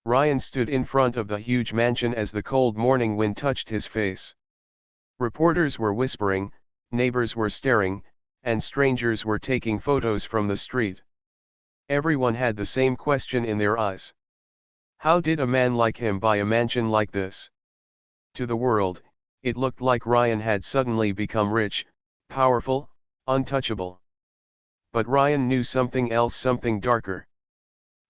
Ryan stood in front of the huge mansion as the cold morning wind touched his face. Reporters were whispering, neighbors were staring, and strangers were taking photos from the street. Everyone had the same question in their eyes. How did a man like him buy a mansion like this? To the world, it looked like Ryan had suddenly become rich, powerful, untouchable. But Ryan knew something else, something darker.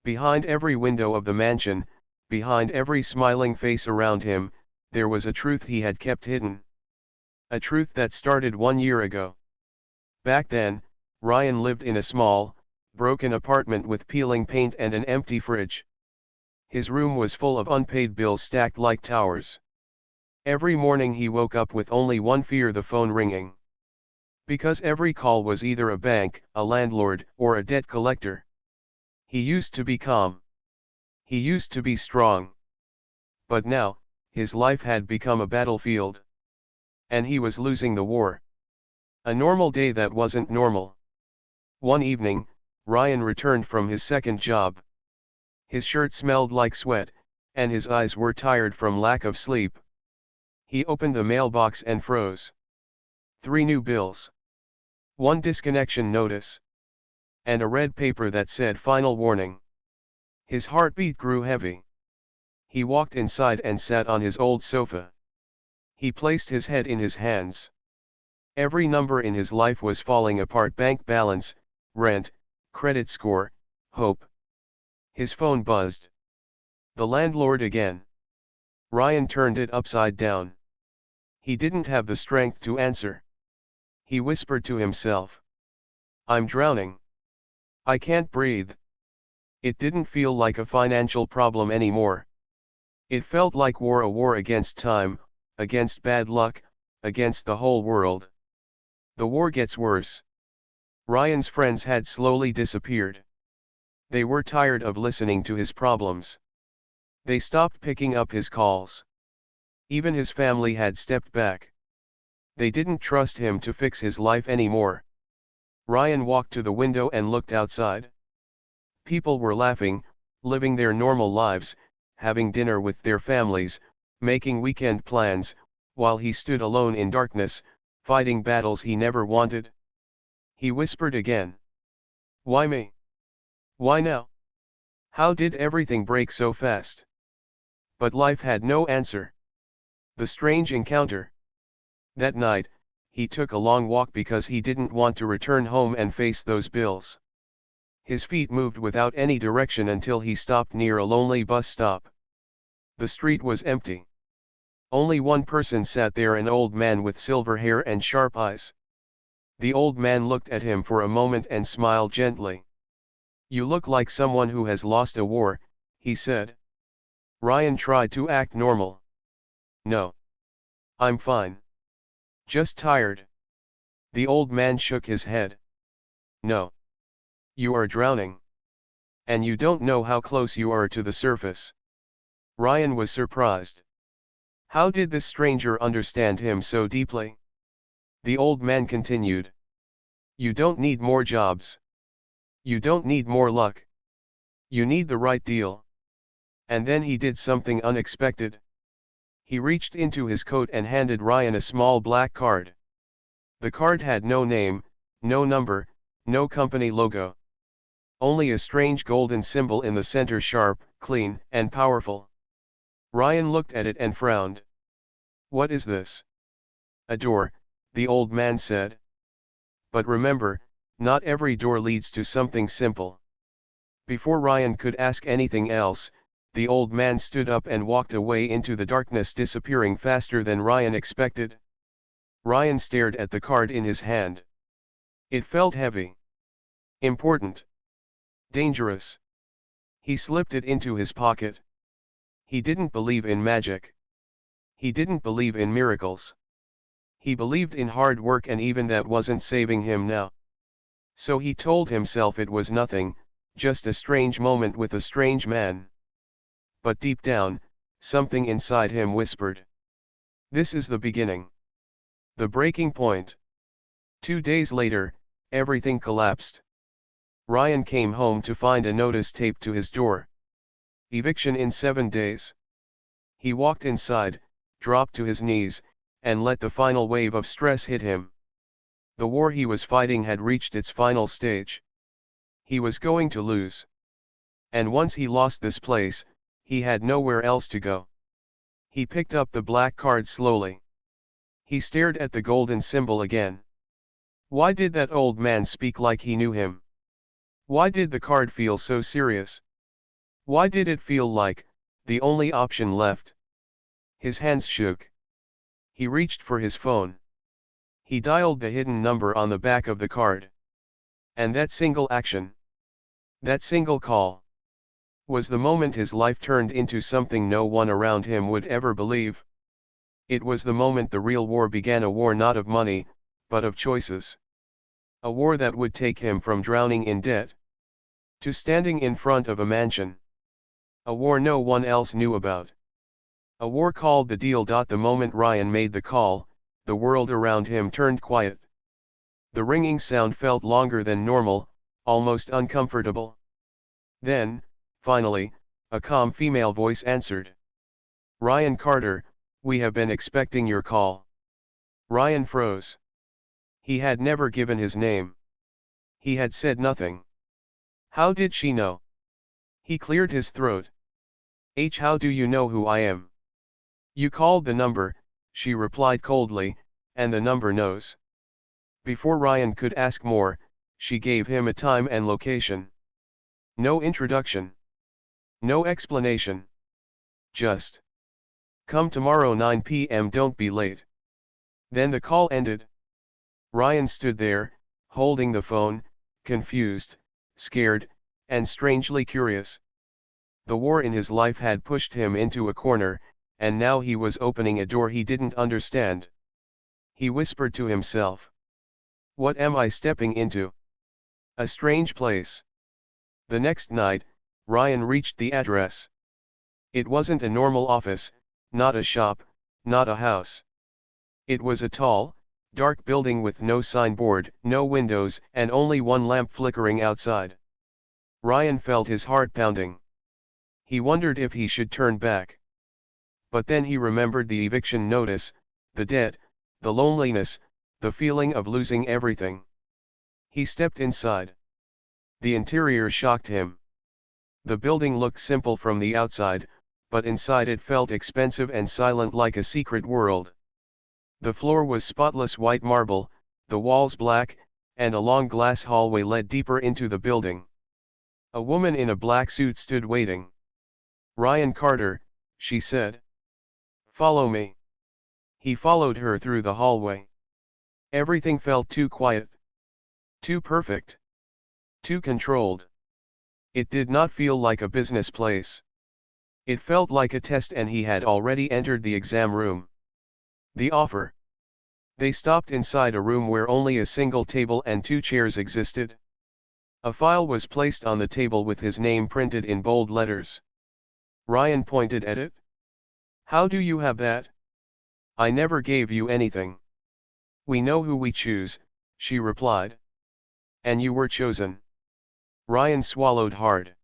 Behind every window of the mansion, behind every smiling face around him, there was a truth he had kept hidden. A truth that started 1 year ago. Back then, Ryan lived in a small, broken apartment with peeling paint and an empty fridge. His room was full of unpaid bills stacked like towers. Every morning he woke up with only one fear: the phone ringing. Because every call was either a bank, a landlord, or a debt collector. He used to be calm. He used to be strong. But now, his life had become a battlefield. And he was losing the war. A normal day that wasn't normal. One evening, Ryan returned from his second job. His shirt smelled like sweat, and his eyes were tired from lack of sleep. He opened the mailbox and froze. 3 new bills. 1 disconnection notice. And a red paper that said final warning. His heartbeat grew heavy. He walked inside and sat on his old sofa. He placed his head in his hands. Every number in his life was falling apart: bank balance, rent, credit score, hope. His phone buzzed. The landlord again. Ryan turned it upside down. He didn't have the strength to answer. He whispered to himself, "I'm drowning. I can't breathe." It didn't feel like a financial problem anymore. It felt like war, a war against time, against bad luck, against the whole world. The war gets worse. Ryan's friends had slowly disappeared. They were tired of listening to his problems. They stopped picking up his calls. Even his family had stepped back. They didn't trust him to fix his life anymore. Ryan walked to the window and looked outside. People were laughing, living their normal lives, having dinner with their families, making weekend plans, while he stood alone in darkness, fighting battles he never wanted. He whispered again. "Why me? Why now? How did everything break so fast?" But life had no answer. The strange encounter. That night, he took a long walk because he didn't want to return home and face those bills. His feet moved without any direction until he stopped near a lonely bus stop. The street was empty. Only one person sat there, an old man with silver hair and sharp eyes. The old man looked at him for a moment and smiled gently. "You look like someone who has lost a war," he said. Ryan tried to act normal. "No. I'm fine. Just tired." The old man shook his head. "No. You are drowning. And you don't know how close you are to the surface." Ryan was surprised. How did this stranger understand him so deeply? The old man continued. "You don't need more jobs. You don't need more luck. You need the right deal." And then he did something unexpected. He reached into his coat and handed Ryan a small black card. The card had no name, no number, no company logo. Only a strange golden symbol in the center, sharp, clean, and powerful. Ryan looked at it and frowned. "What is this?" "A door," the old man said. "But remember, not every door leads to something simple." Before Ryan could ask anything else, the old man stood up and walked away into the darkness, disappearing faster than Ryan expected. Ryan stared at the card in his hand. It felt heavy. Important. Dangerous. He slipped it into his pocket. He didn't believe in magic. He didn't believe in miracles. He believed in hard work, and even that wasn't saving him now. So he told himself it was nothing, just a strange moment with a strange man. But deep down, something inside him whispered, "This is the beginning. The breaking point." 2 days later, everything collapsed. Ryan came home to find a notice taped to his door. Eviction in 7 days. He walked inside, dropped to his knees, and let the final wave of stress hit him. The war he was fighting had reached its final stage. He was going to lose. And once he lost this place, he had nowhere else to go. He picked up the black card slowly. He stared at the golden symbol again. Why did that old man speak like he knew him? Why did the card feel so serious? Why did it feel like the only option left? His hands shook. He reached for his phone. He dialed the hidden number on the back of the card. And that single action, that single call, was the moment his life turned into something no one around him would ever believe. It was the moment the real war began, a war not of money, but of choices. A war that would take him from drowning in debt to standing in front of a mansion. A war no one else knew about. A war called the deal. The moment Ryan made the call, the world around him turned quiet. The ringing sound felt longer than normal, almost uncomfortable. Then, finally, a calm female voice answered. "Ryan Carter, we have been expecting your call." Ryan froze. He had never given his name. He had said nothing. How did she know? He cleared his throat. How do you know who I am?" "You called the number," she replied coldly, "and the number knows." Before Ryan could ask more, she gave him a time and location. No introduction. No explanation. Just, "Come tomorrow 9 p.m. don't be late." Then the call ended. Ryan stood there, holding the phone, confused, scared, and strangely curious. The war in his life had pushed him into a corner, and now he was opening a door he didn't understand. He whispered to himself. What am I stepping into? A strange place. The next night, Ryan reached the address. It wasn't a normal office, not a shop, not a house. It was a tall, dark building with no signboard, no windows, and only one lamp flickering outside. Ryan felt his heart pounding. He wondered if he should turn back. But then he remembered the eviction notice, the debt, the loneliness, the feeling of losing everything. He stepped inside. The interior shocked him. The building looked simple from the outside, but inside it felt expensive and silent, like a secret world. The floor was spotless white marble, the walls black, and a long glass hallway led deeper into the building. A woman in a black suit stood waiting. "Ryan Carter," she said. "Follow me." He followed her through the hallway. Everything felt too quiet. Too perfect. Too controlled. It did not feel like a business place. It felt like a test, and he had already entered the exam room. The offer. They stopped inside a room where only a single table and 2 chairs existed. A file was placed on the table with his name printed in bold letters. Ryan pointed at it. "How do you have that? I never gave you anything." "We know who we choose," she replied. "And you were chosen." Ryan swallowed hard.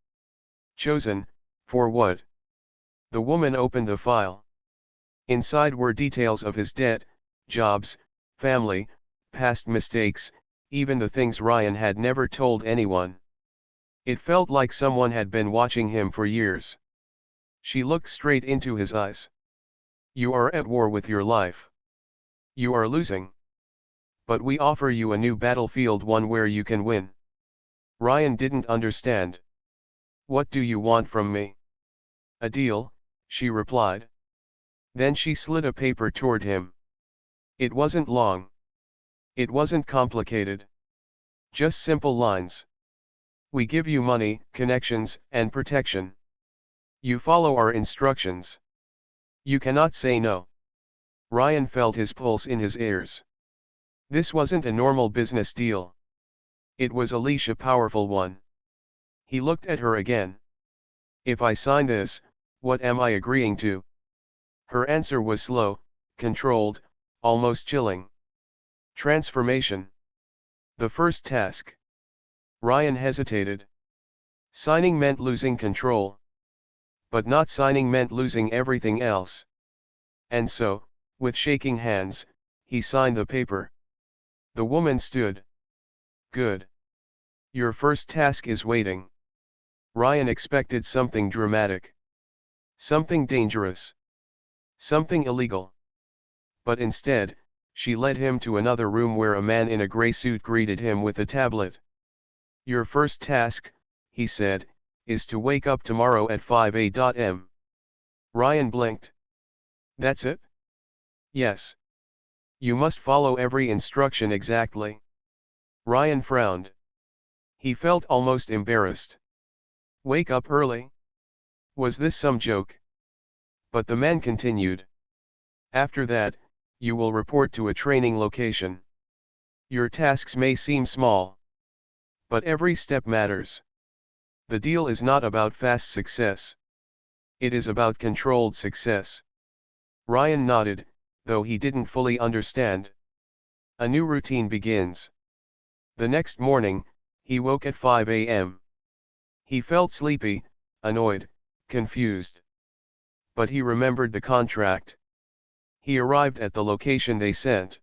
"Chosen, for what?" The woman opened the file. Inside were details of his debt, jobs, family, past mistakes, even the things Ryan had never told anyone. It felt like someone had been watching him for years. She looked straight into his eyes. "You are at war with your life. You are losing. But we offer you a new battlefield, one where you can win." Ryan didn't understand. "What do you want from me?" "A deal," she replied. Then she slid a paper toward him. It wasn't long. It wasn't complicated. Just simple lines. "We give you money, connections, and protection. You follow our instructions. You cannot say no." Ryan felt his pulse in his ears. This wasn't a normal business deal. It was a leash, a powerful one. He looked at her again. "If I sign this, what am I agreeing to?" Her answer was slow, controlled, almost chilling. "Transformation. The first task." Ryan hesitated. Signing meant losing control. But not signing meant losing everything else. And so, with shaking hands, he signed the paper. The woman stood. Good. Your first task is waiting. Ryan expected something dramatic. Something dangerous. Something illegal. But instead, she led him to another room where a man in a gray suit greeted him with a tablet. Your first task, he said, is to wake up tomorrow at 5 a.m. Ryan blinked. That's it? Yes. You must follow every instruction exactly. Ryan frowned. He felt almost embarrassed. Wake up early? Was this some joke? But the man continued. After that, you will report to a training location. Your tasks may seem small, but every step matters. The deal is not about fast success. It is about controlled success. Ryan nodded, though he didn't fully understand. A new routine begins. The next morning, he woke at 5 a.m. He felt sleepy, annoyed, confused. But he remembered the contract. He arrived at the location they sent.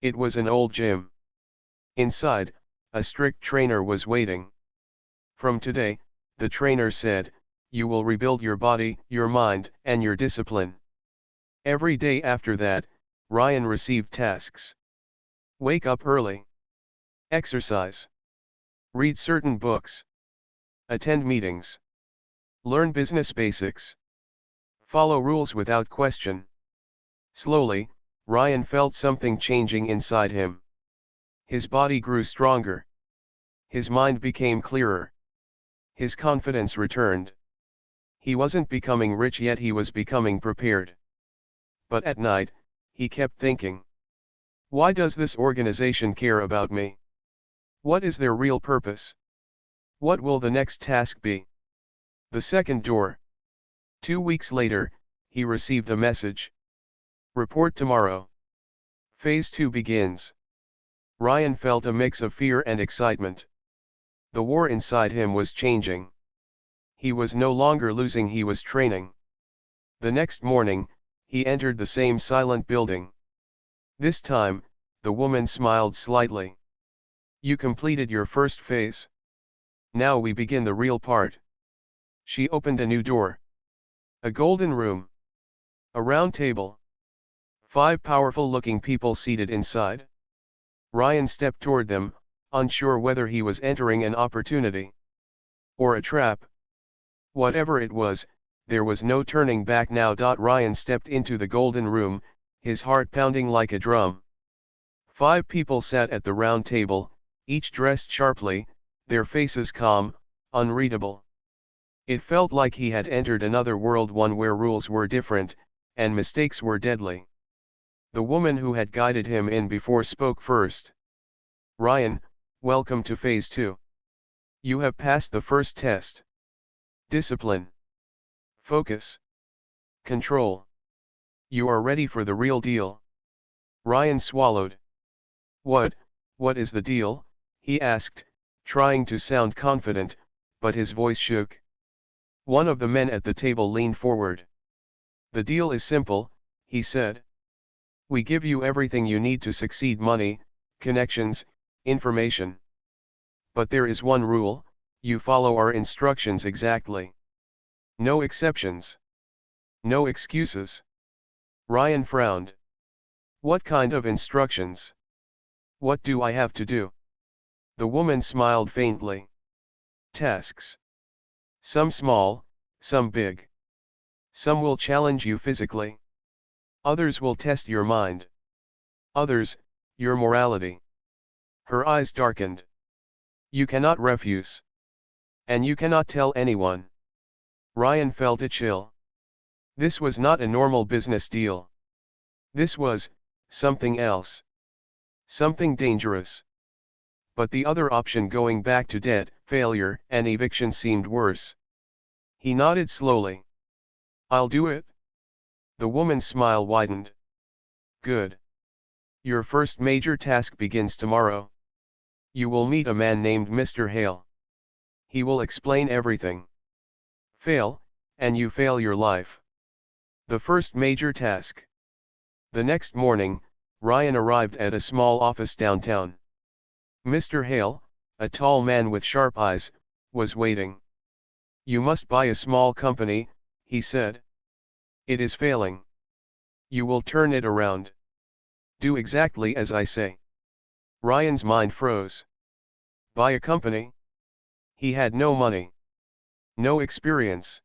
It was an old gym. Inside, a strict trainer was waiting. From today, the trainer said, you will rebuild your body, your mind, and your discipline. Every day after that, Ryan received tasks. Wake up early. Exercise. Read certain books. Attend meetings. Learn business basics. Follow rules without question. Slowly, Ryan felt something changing inside him. His body grew stronger. His mind became clearer. His confidence returned. He wasn't becoming rich yet, he was becoming prepared. But at night, he kept thinking. Why does this organization care about me? What is their real purpose? What will the next task be? The second door. 2 weeks later, he received a message. Report tomorrow. Phase 2 begins. Ryan felt a mix of fear and excitement. The war inside him was changing. He was no longer losing, he was training. The next morning, he entered the same silent building. This time, the woman smiled slightly. You completed your first phase. Now we begin the real part. She opened a new door. A golden room. A round table. 5 powerful-looking people seated inside. Ryan stepped toward them, unsure whether he was entering an opportunity or a trap. Whatever it was, there was no turning back now. Ryan stepped into the golden room, his heart pounding like a drum. 5 people sat at the round table, each dressed sharply, their faces calm, unreadable. It felt like he had entered another world, one where rules were different, and mistakes were deadly. The woman who had guided him in before spoke first. Ryan, welcome to Phase 2. You have passed the first test. Discipline. Focus. Control. You are ready for the real deal. Ryan swallowed. What is the deal? He asked, trying to sound confident, but his voice shook. One of the men at the table leaned forward. The deal is simple, he said. We give you everything you need to succeed: money, connections, information. But there is one rule: you follow our instructions exactly. No exceptions. No excuses. Ryan frowned. What kind of instructions? What do I have to do? The woman smiled faintly. Tasks. Some small, some big. Some will challenge you physically. Others will test your mind. Others, your morality. Her eyes darkened. You cannot refuse. And you cannot tell anyone. Ryan felt a chill. This was not a normal business deal. This was something else. Something dangerous. But the other option, going back to debt, failure, and eviction, seemed worse. He nodded slowly. I'll do it. The woman's smile widened. Good. Your first major task begins tomorrow. You will meet a man named Mr. Hale. He will explain everything. Fail, And you fail your life. The first major task. The next morning, Ryan arrived at a small office downtown. Mr. Hale, a tall man with sharp eyes, was waiting. "You must buy a small company," he said. "It is failing. You will turn it around. Do exactly as I say." Ryan's mind froze. Buy a company? He had no money. No experience.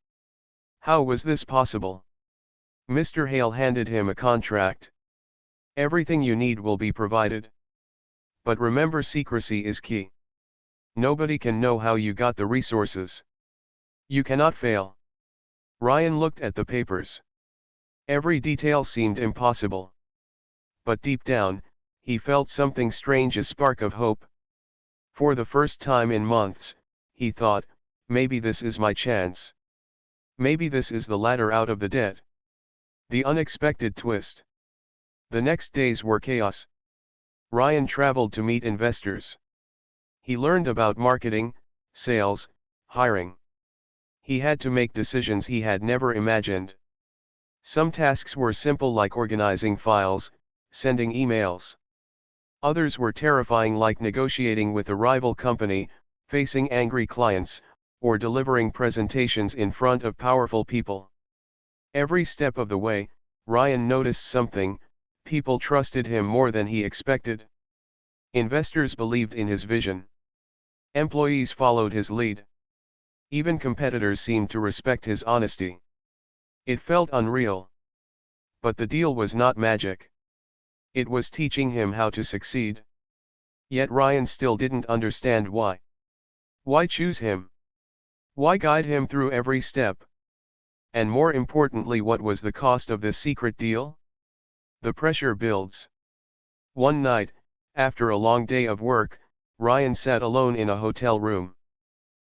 How was this possible? Mr. Hale handed him a contract. "Everything you need will be provided. But remember, secrecy is key. Nobody can know how you got the resources. You cannot fail." Ryan looked at the papers. Every detail seemed impossible. But deep down, he felt something strange, a spark of hope. For the first time in months, he thought, maybe this is my chance. Maybe this is the ladder out of the debt. The unexpected twist. The next days were chaos. Ryan traveled to meet investors. He learned about marketing, sales, hiring. He had to make decisions he had never imagined. Some tasks were simple, like organizing files, sending emails. Others were terrifying, like negotiating with a rival company, facing angry clients, or delivering presentations in front of powerful people. Every step of the way, Ryan noticed something: people trusted him more than he expected. Investors believed in his vision. Employees followed his lead. Even competitors seemed to respect his honesty. It felt unreal. But the deal was not magic. It was teaching him how to succeed. Yet Ryan still didn't understand why. Why choose him? Why guide him through every step? And more importantly, what was the cost of this secret deal? The pressure builds. One night, after a long day of work, Ryan sat alone in a hotel room.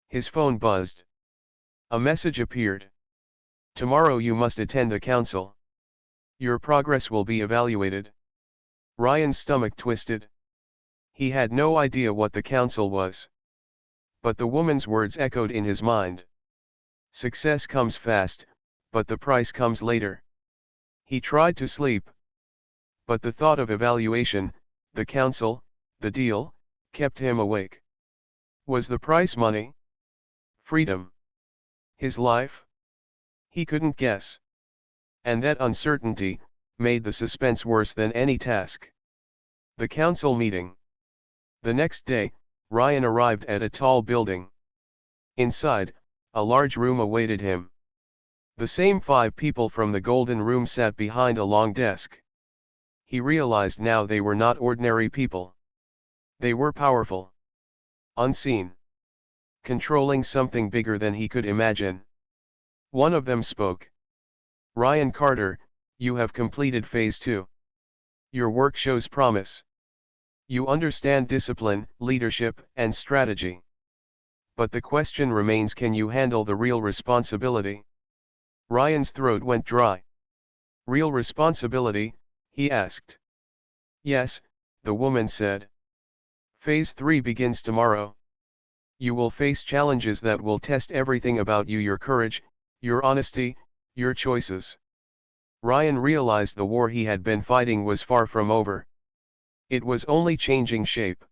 His phone buzzed. A message appeared. "Tomorrow you must attend the council. Your progress will be evaluated." Ryan's stomach twisted. He had no idea what the council was. But the woman's words echoed in his mind. Success comes fast, but the price comes later. He tried to sleep. But the thought of evaluation, the council, the deal, kept him awake. Was the price money? Freedom? His life? He couldn't guess. And that uncertainty made the suspense worse than any task. The council meeting. The next day, Ryan arrived at a tall building. Inside, a large room awaited him. The same 5 people from the Golden Room sat behind a long desk. He realized now they were not ordinary people. They were powerful. Unseen. Controlling something bigger than he could imagine. One of them spoke. "Ryan Carter, you have completed phase 2. Your work shows promise. You understand discipline, leadership, and strategy. But the question remains, can you handle the real responsibility?" Ryan's throat went dry. "Real responsibility?" he asked. "Yes," the woman said. "Phase 3 begins tomorrow. You will face challenges that will test everything about you: your courage, your honesty, your choices." Ryan realized the war he had been fighting was far from over. It was only changing shape.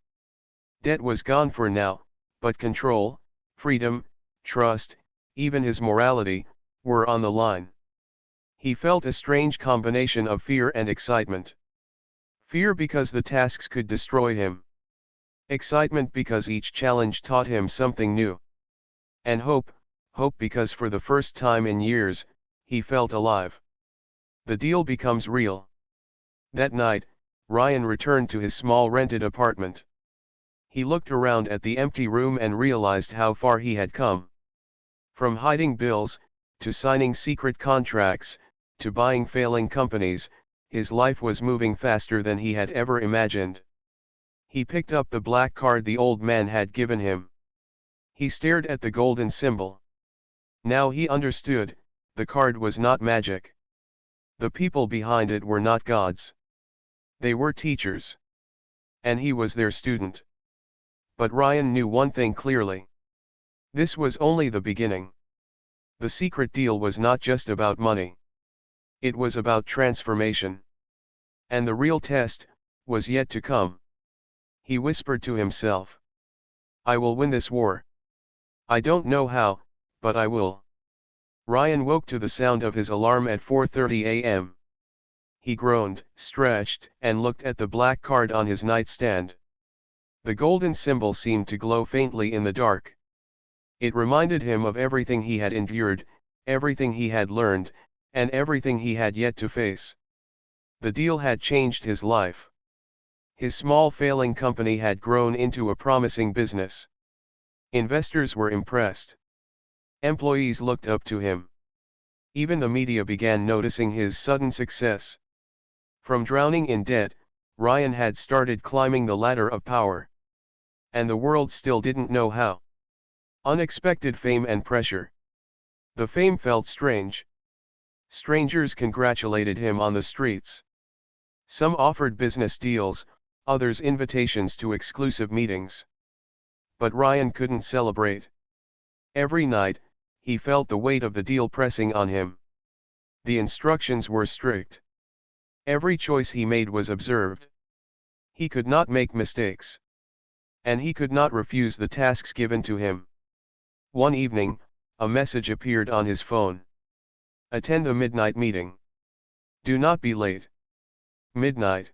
Debt was gone for now, but control, freedom, trust, even his morality, were on the line. He felt a strange combination of fear and excitement. Fear because the tasks could destroy him. Excitement because each challenge taught him something new. And hope because for the first time in years, he felt alive. The deal becomes real. That night, Ryan returned to his small rented apartment. He looked around at the empty room and realized how far he had come. From hiding bills, to signing secret contracts, to buying failing companies, his life was moving faster than he had ever imagined. He picked up the black card the old man had given him. He stared at the golden symbol. Now he understood, the card was not magic. The people behind it were not gods. They were teachers. And he was their student. But Ryan knew one thing clearly. This was only the beginning. The secret deal was not just about money. It was about transformation. And the real test was yet to come. He whispered to himself. I will win this war. I don't know how, but I will. Ryan woke to the sound of his alarm at 4:30 a.m. He groaned, stretched, and looked at the black card on his nightstand. The golden symbol seemed to glow faintly in the dark. It reminded him of everything he had endured, everything he had learned, and everything he had yet to face. The deal had changed his life. His small failing company had grown into a promising business. Investors were impressed. Employees looked up to him. Even the media began noticing his sudden success. From drowning in debt, Ryan had started climbing the ladder of power. And the world still didn't know how. Unexpected fame and pressure. The fame felt strange. Strangers congratulated him on the streets. Some offered business deals, others invitations to exclusive meetings. But Ryan couldn't celebrate. Every night, he felt the weight of the deal pressing on him. The instructions were strict. Every choice he made was observed. He could not make mistakes. And he could not refuse the tasks given to him. One evening, a message appeared on his phone. Attend the midnight meeting. Do not be late. Midnight.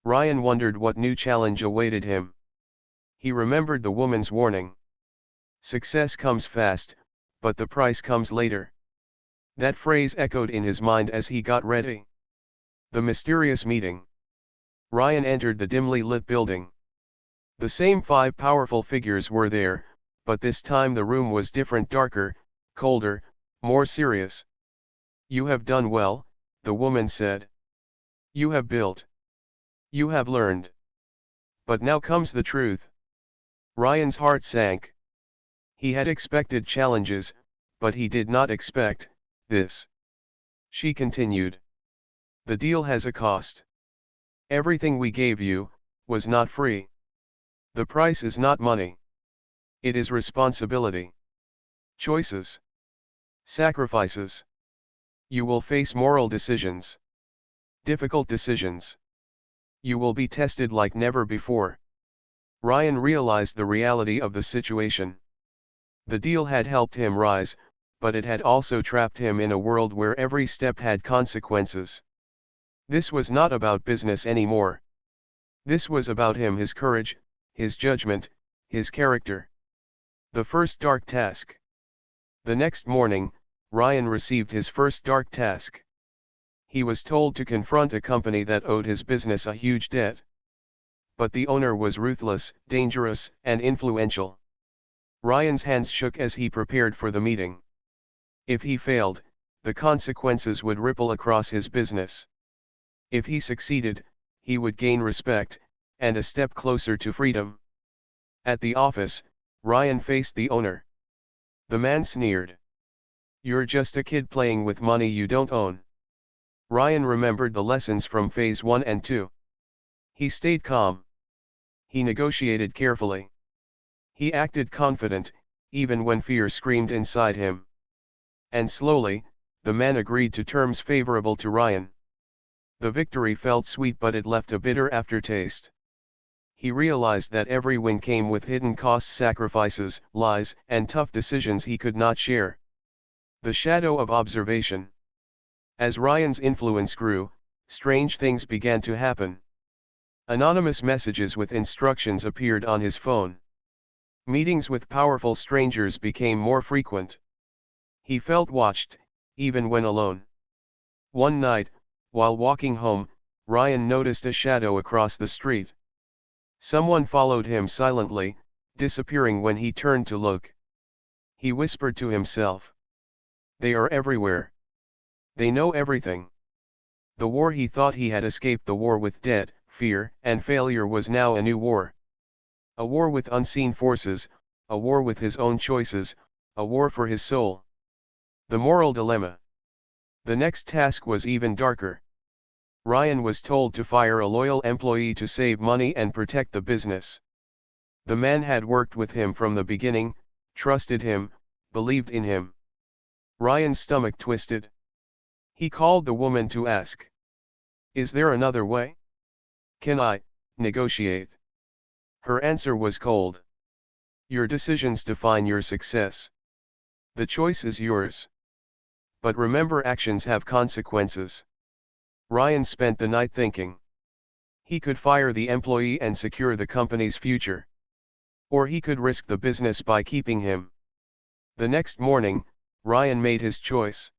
Ryan wondered what new challenge awaited him. He remembered the woman's warning. Success comes fast, but the price comes later. That phrase echoed in his mind as he got ready. The mysterious meeting. Ryan entered the dimly lit building. The same 5 powerful figures were there, but this time the room was different, darker, colder, more serious. You have done well, the woman said. You have built. You have learned. But now comes the truth. Ryan's heart sank. He had expected challenges, but he did not expect this. She continued. The deal has a cost. Everything we gave you was not free. The price is not money. It is responsibility. Choices. Sacrifices. You will face moral decisions. Difficult decisions. You will be tested like never before. Ryan realized the reality of the situation. The deal had helped him rise, but it had also trapped him in a world where every step had consequences. This was not about business anymore. This was about him, his courage, his judgment, his character. The first dark task. The next morning, Ryan received his first dark task. He was told to confront a company that owed his business a huge debt. But the owner was ruthless, dangerous, and influential. Ryan's hands shook as he prepared for the meeting. If he failed, the consequences would ripple across his business. If he succeeded, he would gain respect, and a step closer to freedom. At the office, Ryan faced the owner. The man sneered. You're just a kid playing with money you don't own. Ryan remembered the lessons from phase 1 and 2. He stayed calm. He negotiated carefully. He acted confident, even when fear screamed inside him. And slowly, the man agreed to terms favorable to Ryan. The victory felt sweet, but it left a bitter aftertaste. He realized that every win came with hidden costs, sacrifices, lies, and tough decisions he could not share. The shadow of observation. As Ryan's influence grew, strange things began to happen. Anonymous messages with instructions appeared on his phone. Meetings with powerful strangers became more frequent. He felt watched, even when alone. One night, while walking home, Ryan noticed a shadow across the street. Someone followed him silently, disappearing when he turned to look. He whispered to himself. They are everywhere. They know everything. The war he thought he had escaped, the war with debt, fear, and failure, was now a new war. A war with unseen forces, a war with his own choices, a war for his soul. The moral dilemma. The next task was even darker. Ryan was told to fire a loyal employee to save money and protect the business. The man had worked with him from the beginning, trusted him, believed in him. Ryan's stomach twisted. He called the woman to ask. Is there another way? Can I negotiate? Her answer was cold. Your decisions define your success. The choice is yours. But remember, actions have consequences. Ryan spent the night thinking. He could fire the employee and secure the company's future. Or he could risk the business by keeping him. The next morning, Ryan made his choice.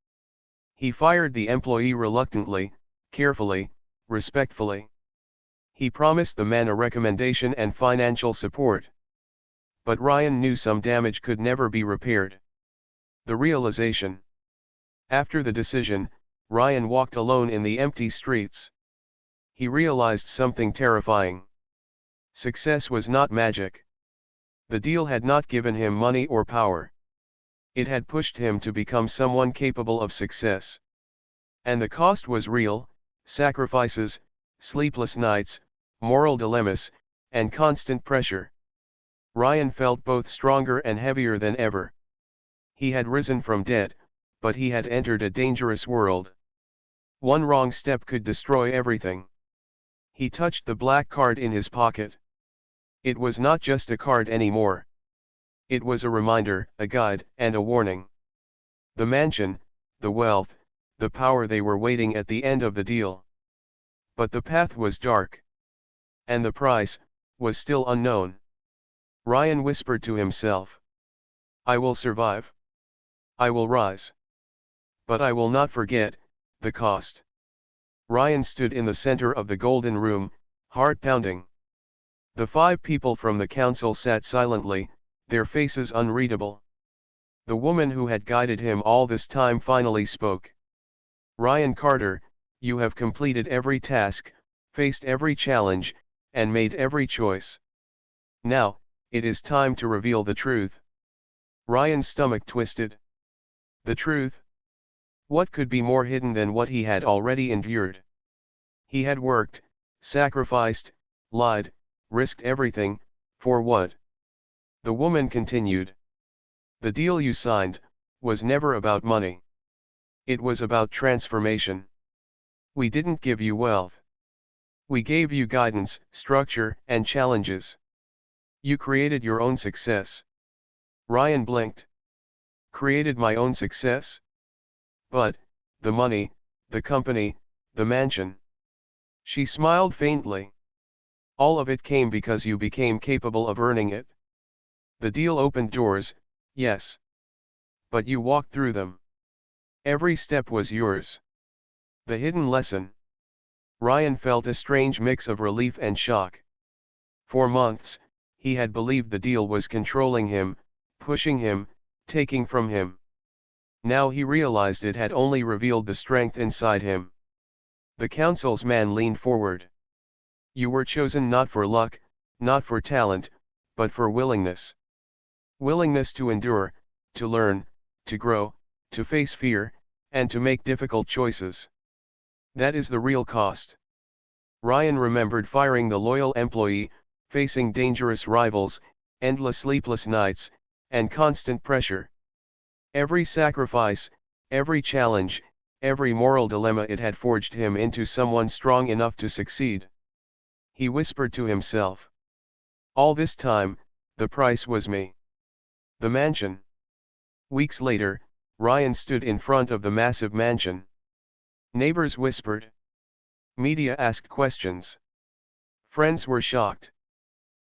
He fired the employee reluctantly, carefully, respectfully. He promised the man a recommendation and financial support. But Ryan knew some damage could never be repaired. The realization. After the decision, Ryan walked alone in the empty streets. He realized something terrifying. Success was not magic. The deal had not given him money or power. It had pushed him to become someone capable of success. And the cost was real: sacrifices, sleepless nights, moral dilemmas, and constant pressure. Ryan felt both stronger and heavier than ever. He had risen from debt, but he had entered a dangerous world. One wrong step could destroy everything. He touched the black card in his pocket. It was not just a card anymore. It was a reminder, a guide, and a warning. The mansion, the wealth, the power, they were waiting at the end of the deal. But the path was dark. And the price was still unknown. Ryan whispered to himself. I will survive. I will rise. But I will not forget the cost. Ryan stood in the center of the golden room, heart pounding. The 5 people from the council sat silently, their faces unreadable. The woman who had guided him all this time finally spoke. Ryan Carter, you have completed every task, faced every challenge, and made every choice. Now, it is time to reveal the truth. Ryan's stomach twisted. The truth? What could be more hidden than what he had already endured? He had worked, sacrificed, lied, risked everything, for what? The woman continued. The deal you signed was never about money. It was about transformation. We didn't give you wealth. We gave you guidance, structure, and challenges. You created your own success. Ryan blinked. Created my own success? But, the money, the company, the mansion. She smiled faintly. All of it came because you became capable of earning it. The deal opened doors, yes. But you walked through them. Every step was yours. The hidden lesson. Ryan felt a strange mix of relief and shock. For months, he had believed the deal was controlling him, pushing him, taking from him. Now he realized it had only revealed the strength inside him. The council's man leaned forward. You were chosen not for luck, not for talent, but for willingness. Willingness to endure, to learn, to grow, to face fear, and to make difficult choices. That is the real cost. Ryan remembered firing the loyal employee, facing dangerous rivals, endless sleepless nights, and constant pressure. Every sacrifice, every challenge, every moral dilemma, it had forged him into someone strong enough to succeed. He whispered to himself. All this time, the price was me. The mansion. Weeks later, Ryan stood in front of the massive mansion. Neighbors whispered. Media asked questions. Friends were shocked.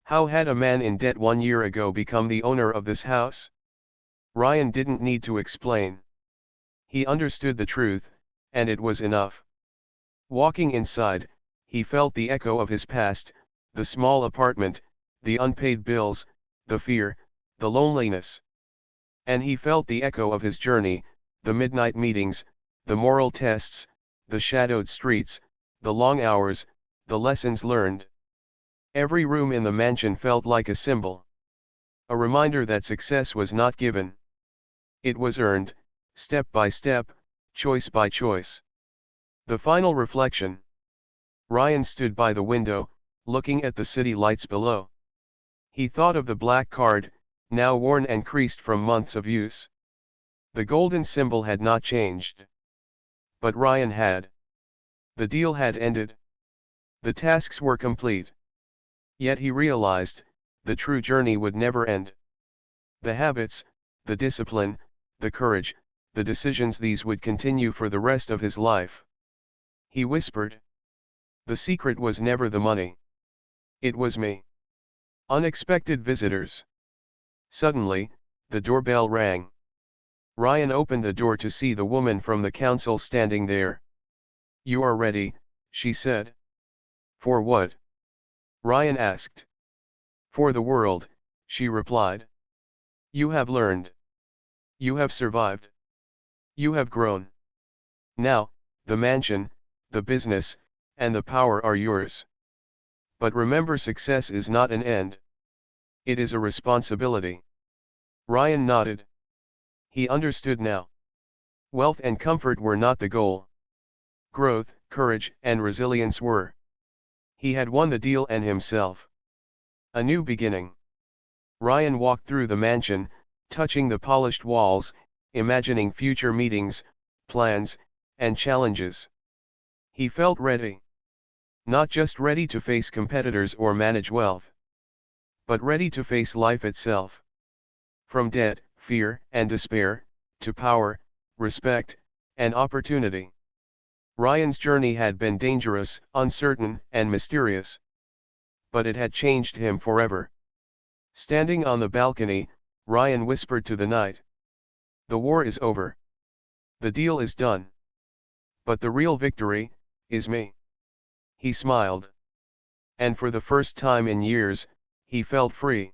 How had a man in debt 1 year ago become the owner of this house? Ryan didn't need to explain. He understood the truth, and it was enough. Walking inside, he felt the echo of his past, the small apartment, the unpaid bills, the fear, the loneliness. And he felt the echo of his journey, the midnight meetings, the moral tests, the shadowed streets, the long hours, the lessons learned. Every room in the mansion felt like a symbol. A reminder that success was not given. It was earned, step by step, choice by choice. The final reflection. Ryan stood by the window, looking at the city lights below. He thought of the black card, now worn and creased from months of use. The golden symbol had not changed. But Ryan had. The deal had ended. The tasks were complete. Yet he realized, the true journey would never end. The habits, the discipline, the courage, the decisions, these would continue for the rest of his life. He whispered. The secret was never the money. It was me. Unexpected visitors. Suddenly, the doorbell rang. Ryan opened the door to see the woman from the council standing there. You are ready, she said. For what? Ryan asked. For the world, she replied. You have learned. You have survived. You have grown. Now, the mansion, the business, and the power are yours. But remember, success is not an end. It is a responsibility. Ryan nodded. He understood now. Wealth and comfort were not the goal. Growth, courage, and resilience were. He had won the deal and himself. A new beginning. Ryan walked through the mansion, touching the polished walls, imagining future meetings, plans, and challenges. He felt ready. Not just ready to face competitors or manage wealth, but ready to face life itself. From debt, fear, and despair, to power, respect, and opportunity. Ryan's journey had been dangerous, uncertain, and mysterious. But it had changed him forever. Standing on the balcony, Ryan whispered to the night. The war is over. The deal is done. But the real victory, is me. He smiled. And for the first time in years, he felt free.